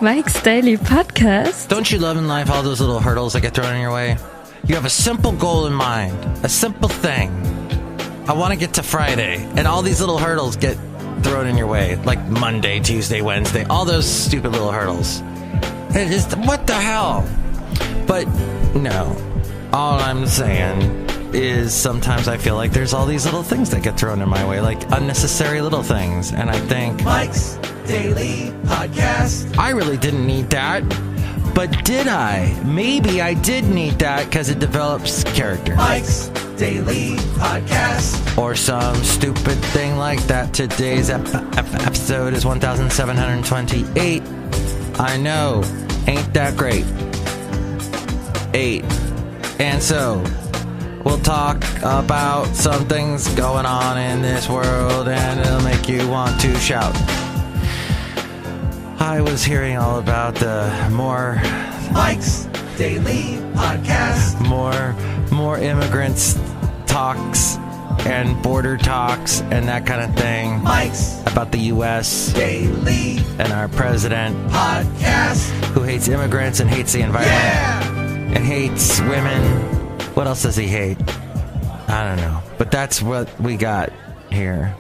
Mike's Daily Podcast. Don't you love in life all those little hurdles that get thrown in your way? You have a simple goal in mind, a simple thing. I want to get to Friday, and all these little hurdles get thrown in your way, like Monday, Tuesday, Wednesday, all those stupid little hurdles. It is, what the hell? But no, all I'm saying is sometimes I feel like there's all these little things that get thrown in my way, like unnecessary little things, and I think, Mike's Daily Podcast. I really didn't need that, but did I? Maybe I did need that because it develops character. Mike's Daily Podcast. Or some stupid thing like that. Today's episode is 1728. I know, ain't that great? 8. And so, we'll talk about some things going on in this world, and it'll make you want to shout. I was hearing all about the more Mike's Daily Podcast. More immigrants talks and border talks and that kind of thing. Mike's about the U.S. Daily and our president Podcast, who hates immigrants and hates the environment and hates women. What else does he hate? I don't know. But that's what we got here.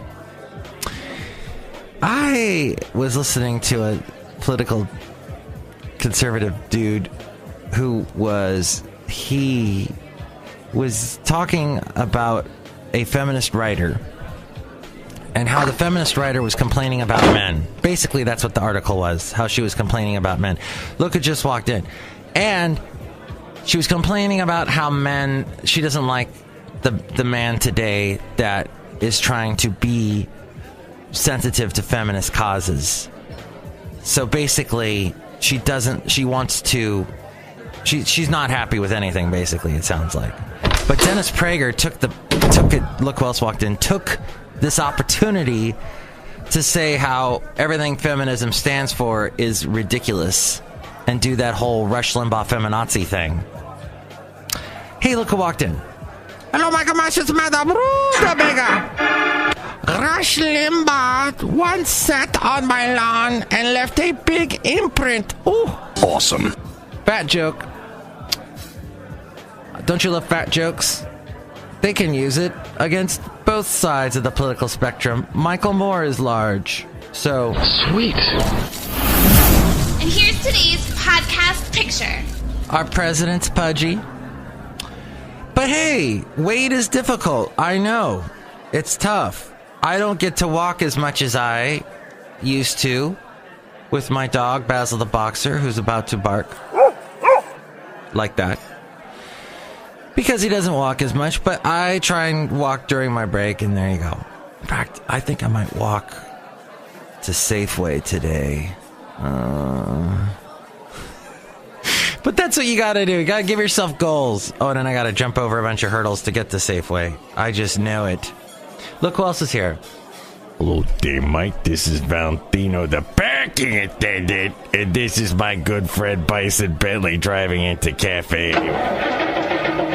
I was listening to a political conservative dude who was talking about a feminist writer and how the feminist writer was complaining about men. Basically, that's what the article was, how she was complaining about men. Look who just walked in. And she was complaining about how she doesn't like the man today that is trying to be sensitive to feminist causes. So basically, she's not happy with anything, basically, it sounds like. But Dennis Prager took this opportunity to say how everything feminism stands for is ridiculous and do that whole Rush Limbaugh feminazi thing. Hey, look who walked in. Hello, Michael Mash, it's Madame Rootabega. Rush Limbaugh once sat on my lawn and left a big imprint. Ooh. Awesome. Fat joke. Don't you love fat jokes? They can use it against both sides of the political spectrum. Michael Moore is large. So sweet. And here's today's podcast picture. Our president's pudgy. But hey, weight is difficult. I know. It's tough. I don't get to walk as much as I used to with my dog, Basil the Boxer, who's about to bark. Like that. Because he doesn't walk as much, but I try and walk during my break, and there you go. In fact, I think I might walk to Safeway today. But that's what you gotta do. You gotta give yourself goals. Oh, and then I gotta jump over a bunch of hurdles to get to Safeway. I just know it. Look who else is here. Hello there, Mike. This is Valentino, the parking attendant. And this is my good friend Bison Bentley driving into Café Anyway.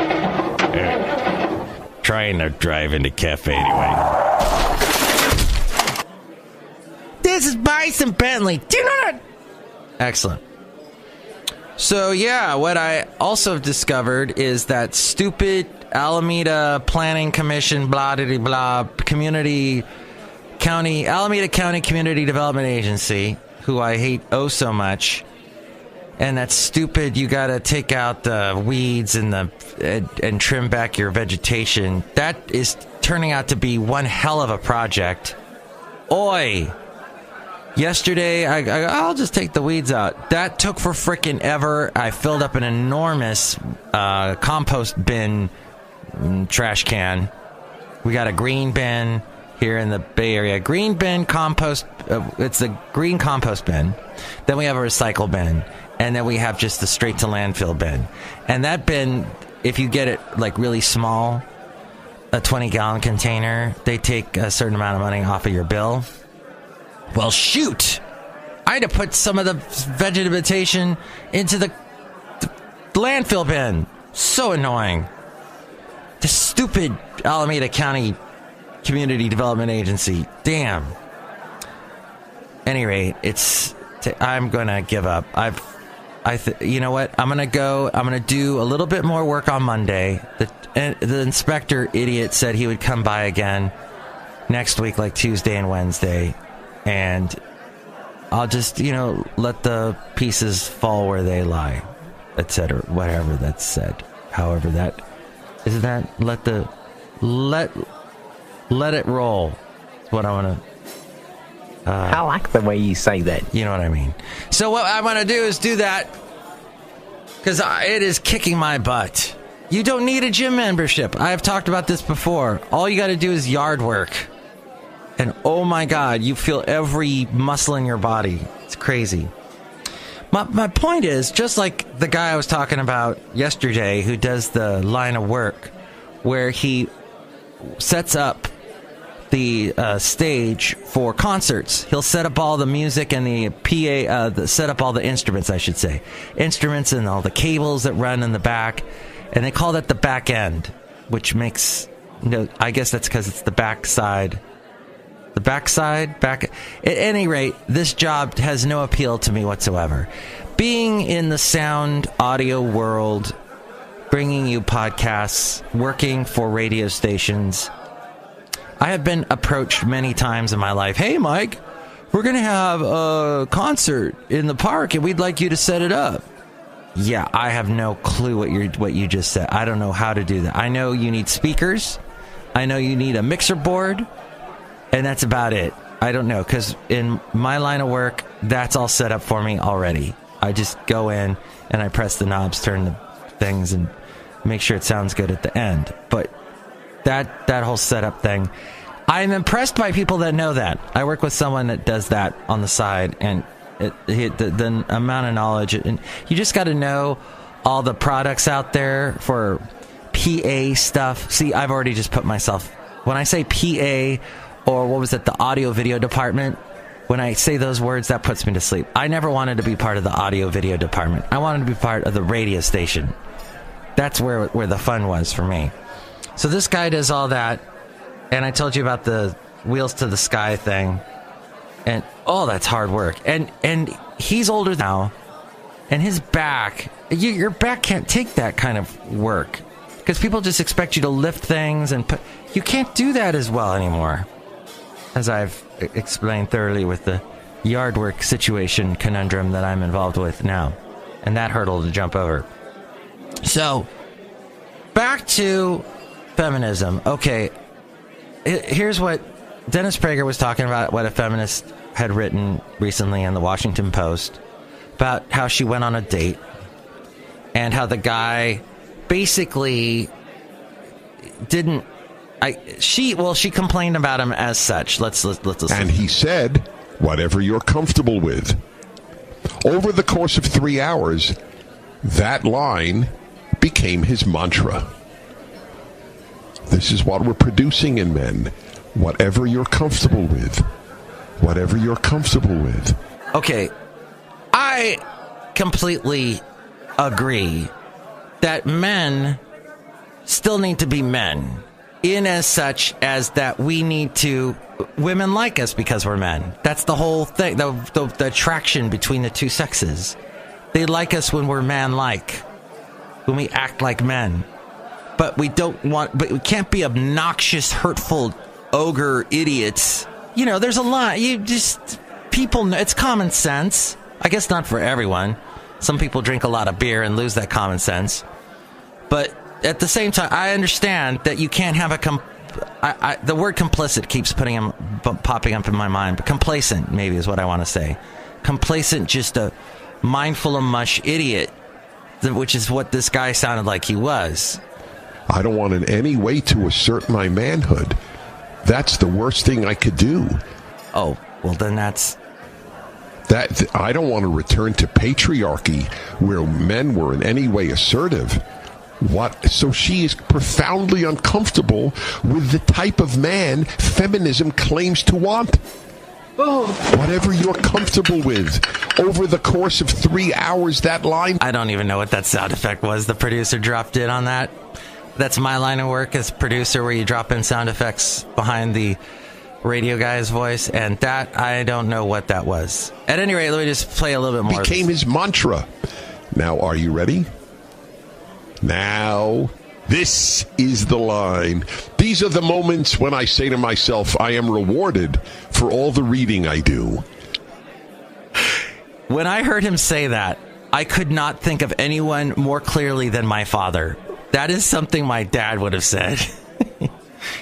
Trying to drive into Café Anyway. This is Bison Bentley. Do you know that? Excellent. So, yeah, what I also discovered is that stupid Alameda Planning Commission, blah, blah, blah, Alameda County Community Development Agency, who I hate oh so much. And that's stupid. You got to take out the weeds and trim back your vegetation. That is turning out to be one hell of a project. Oi! Yesterday, I'll just take the weeds out. That took for frickin' ever. I filled up an enormous compost bin trash can. We got a green bin here in the Bay Area. Green bin compost. It's the green compost bin. Then we have a recycle bin. And then we have just the straight to landfill bin. And that bin, if you get it like really small, a 20-gallon container, they take a certain amount of money off of your bill. Well, shoot! I had to put some of the vegetation into the landfill bin. So annoying. The stupid Alameda County Community Development Agency. Damn. Any rate, it's I'm gonna give up. You know what? I'm gonna do a little bit more work on Monday. The inspector idiot said he would come by again next week, like Tuesday and Wednesday, and I'll just, let the pieces fall where they lie, etc. Whatever that's said. However that isn't that let it roll. That's what I want to. I like the way you say that. You know what I mean. So what I want to do is do that because it is kicking my butt. You don't need a gym membership. I have talked about this before. All you got to do is yard work. And oh my God, you feel every muscle in your body. It's crazy. My point is, just like the guy I was talking about yesterday who does the line of work where he sets up the stage for concerts. He'll set up all the music and the PA, set up all the instruments, I should say. Instruments and all the cables that run in the back. And they call that the back end, which makes, I guess that's because it's the backside. At any rate, this job has no appeal to me whatsoever. Being in the sound audio world, bringing you podcasts, working for radio stations, I have been approached many times in my life. Hey, Mike, we're going to have a concert in the park and we'd like you to set it up. Yeah, I have no clue what you just said. I don't know how to do that. I know you need speakers. I know you need a mixer board. And that's about it. I don't know, because in my line of work, that's all set up for me already. I just go in and I press the knobs, turn the things, and make sure it sounds good at the end. But that whole setup thing, I'm impressed by people that know that. I work with someone that does that on the side, and the amount of knowledge, and you just got to know all the products out there for PA stuff. See, I've already just put myself, when I say PA, or what was it, the audio video department, when I say those words, that puts me to sleep. I never wanted to be part of the audio video department. I wanted to be part of the radio station. That's where the fun was for me. So this guy does all that, and I told you about the wheels to the sky thing, and that's hard work. And he's older now, and his back, your back can't take that kind of work, because people just expect you to lift things, and you can't do that as well anymore, as I've explained thoroughly with the yard work situation conundrum that I'm involved with now, and that hurdle to jump over. So, back to feminism. Okay, here's what Dennis Prager was talking about, what a feminist had written recently in the Washington Post about how she went on a date and how the guy basically didn't. She complained about him as such. Let's listen. And he said, whatever you're comfortable with. Over the course of 3 hours, that line became his mantra. This is what we're producing in men. Whatever you're comfortable with. Whatever you're comfortable with. Okay, I completely agree that men still need to be men. In as such as that we need to, women like us because we're men. That's the whole thing, the attraction between the two sexes. They like us when we're man-like, when we act like men. But we can't be obnoxious, hurtful, ogre idiots. There's a lot. People know, it's common sense. I guess not for everyone. Some people drink a lot of beer and lose that common sense. But at the same time, I understand that you can't have the word complicit keeps popping up in my mind, but complacent maybe is what I want to say. Complacent, just a mindful of mush idiot, which is what this guy sounded like he was. I don't want in any way to assert my manhood. That's the worst thing I could do. Oh, well then that's... I don't want to return to patriarchy where men were in any way assertive. What? So she is profoundly uncomfortable with the type of man feminism claims to want. Oh. Whatever you're comfortable with. Over the course of 3 hours, that line... I don't even know what that sound effect was. The producer dropped in on that. That's my line of work as producer, where you drop in sound effects behind the radio guy's voice, and that, I don't know what that was. At any rate, let me just play a little bit more. Became his mantra. Now, are you ready? Now, this is the line. These are the moments when I say to myself, I am rewarded for all the reading I do. When I heard him say that, I could not think of anyone more clearly than my father. That is something my dad would have said.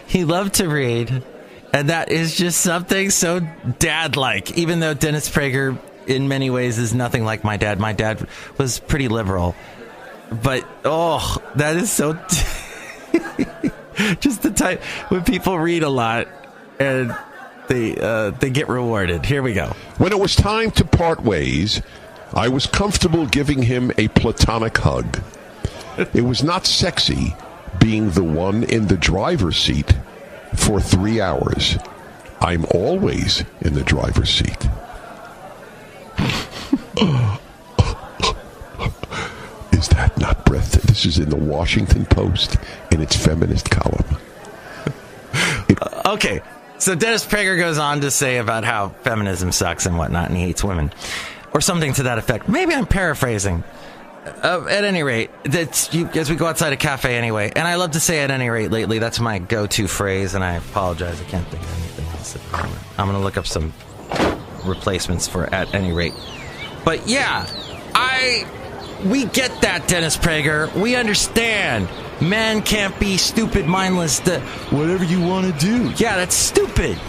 He loved to read, and that is just something so dad-like, even though Dennis Prager in many ways is nothing like my dad. My dad was pretty liberal. But, oh, that is so... just the type when people read a lot and they get rewarded. Here we go. When it was time to part ways, I was comfortable giving him a platonic hug. It was not sexy being the one in the driver's seat for 3 hours. I'm always in the driver's seat. Is that not breath? This is in the Washington Post in its feminist column. Okay, so Dennis Prager goes on to say about how feminism sucks and whatnot, and he hates women. Or something to that effect. Maybe I'm paraphrasing. At any rate, as we go outside a cafe anyway, and I love to say at any rate lately, that's my go-to phrase, and I apologize, I can't think of anything else at the moment. I'm going to look up some replacements for at any rate. But yeah, we get that, Dennis Prager. We understand. Men can't be stupid, mindless, whatever you want to do. Yeah, that's stupid.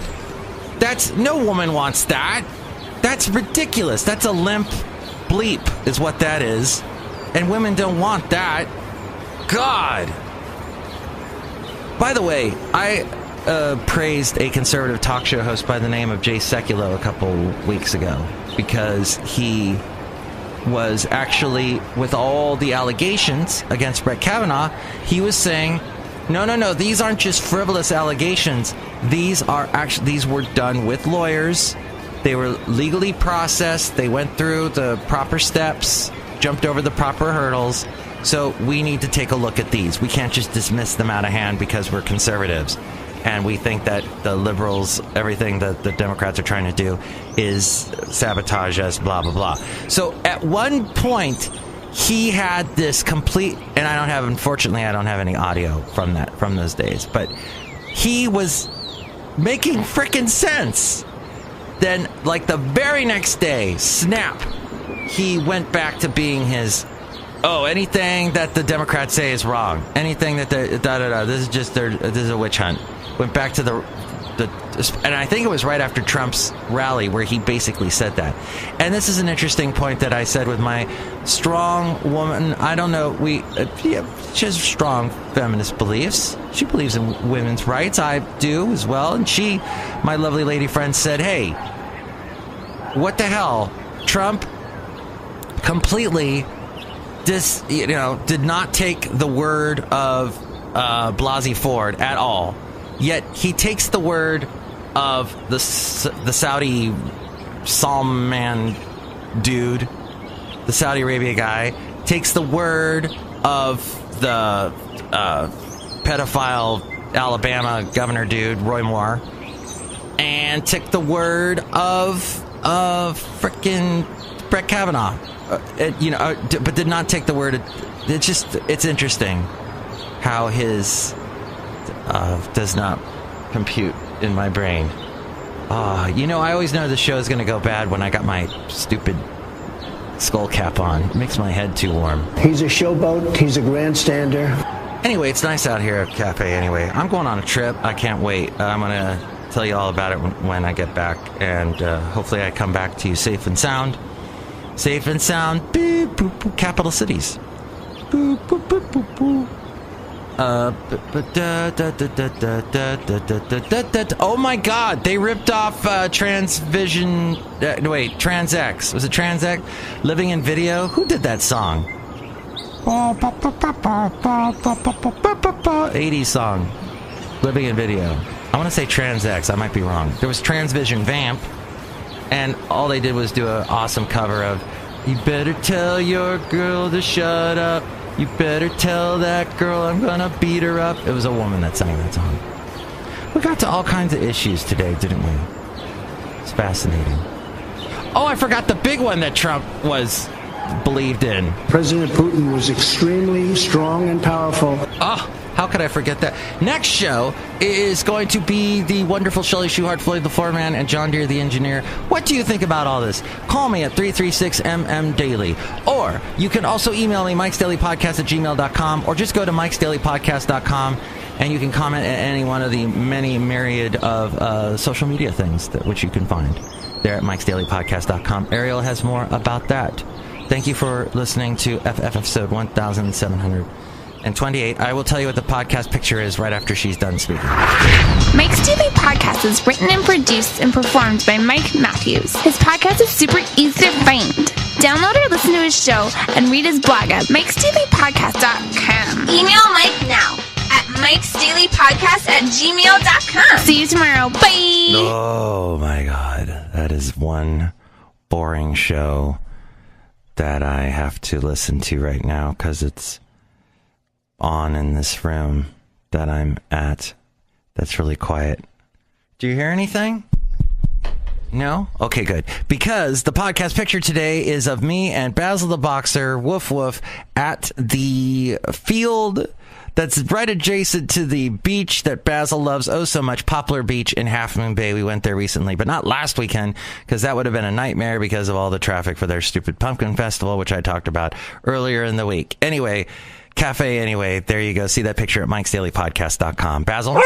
No woman wants that. That's ridiculous. That's a limp bleep is what that is. And women don't want that. God. By the way, I praised a conservative talk show host by the name of Jay Sekulow a couple weeks ago because he was actually, with all the allegations against Brett Kavanaugh, he was saying, no, these aren't just frivolous allegations. These were done with lawyers. They were legally processed. They went through the proper steps, jumped over the proper hurdles. So we need to take a look at these. We can't just dismiss them out of hand because we're conservatives. And we think that the liberals, everything that the Democrats are trying to do is sabotage us, blah, blah, blah. So at one point, he had this complete, and unfortunately, I don't have any audio from those days, but he was making frickin' sense. Then, like the very next day, snap, he went back to being his, anything that the Democrats say is wrong. Anything that this is a witch hunt. Went back to and I think it was right after Trump's rally where he basically said that. And this is an interesting point that I said with my strong woman. I don't know. She has strong feminist beliefs. She believes in women's rights. I do as well. And my lovely lady friend, said, "Hey, what the hell? Trump completely did not take the word of Blasey Ford at all. Yet he takes the word of the Saudi Salman dude, the Saudi Arabia guy, takes the word of the pedophile Alabama governor dude, Roy Moore, and took the word of frickin' Brett Kavanaugh, but did not take the word. It's interesting how his does not compute in my brain. I always know the show is going to go bad when I got my stupid skull cap on. It makes my head too warm. He's a showboat. He's a grandstander. Anyway, it's nice out here at Café Anyway. I'm going on a trip. I can't wait. I'm going to tell you all about it when I get back, and hopefully I come back to you safe and sound. Safe and sound. Beep, boop, boop, capital cities. Boop, boop, boop, boop, boop. Oh my God! They ripped off Transvision. Trans-X. Was it Trans-X? Living in Video. Who did that song? 80s song. Living in Video. I want to say Trans-X. I might be wrong. There was Transvision Vamp, and all they did was do an awesome cover of "You Better Tell Your Girl to Shut Up. You better tell that girl I'm gonna beat her up." It was a woman that sang that song. We got to all kinds of issues today, didn't we? It's fascinating. Oh, I forgot the big one that Trump was believed in. President Putin was extremely strong and powerful. Oh, how could I forget that? Next show is going to be the wonderful Chely Shoehart, Floyd the Floorman, and John Deere the engineer. What do you think about all this? Call me at 336-MM-DAILY. Or you can also email me, mikesdailypodcast@gmail.com, or just go to mikesdailypodcast.com, and you can comment at any one of the many myriad of social media things which you can find there at mikesdailypodcast.com. Ariel has more about that. Thank you for listening to FF episode 1728. I will tell you what the podcast picture is right after she's done speaking. Mike's Daily Podcast is written and produced and performed by Mike Matthews. His podcast is super easy to find. Download or listen to his show and read his blog at mikesdailypodcast.com. Email Mike now at mikesdailypodcast@gmail.com. See you tomorrow. Bye. Oh my God. That is one boring show that I have to listen to right now because it's on in this room that I'm at. That's really quiet. Do you hear anything? No? Okay, good. Because the podcast picture today is of me and Basil the Boxer, woof woof, at the field that's right adjacent to the beach that Basil loves oh so much, Poplar Beach in Half Moon Bay. We went there recently, but not last weekend, because that would have been a nightmare because of all the traffic for their stupid pumpkin festival, which I talked about earlier in the week. Anyway, Café Anyway, there you go. See that picture at mikesdailypodcast.com. Basil?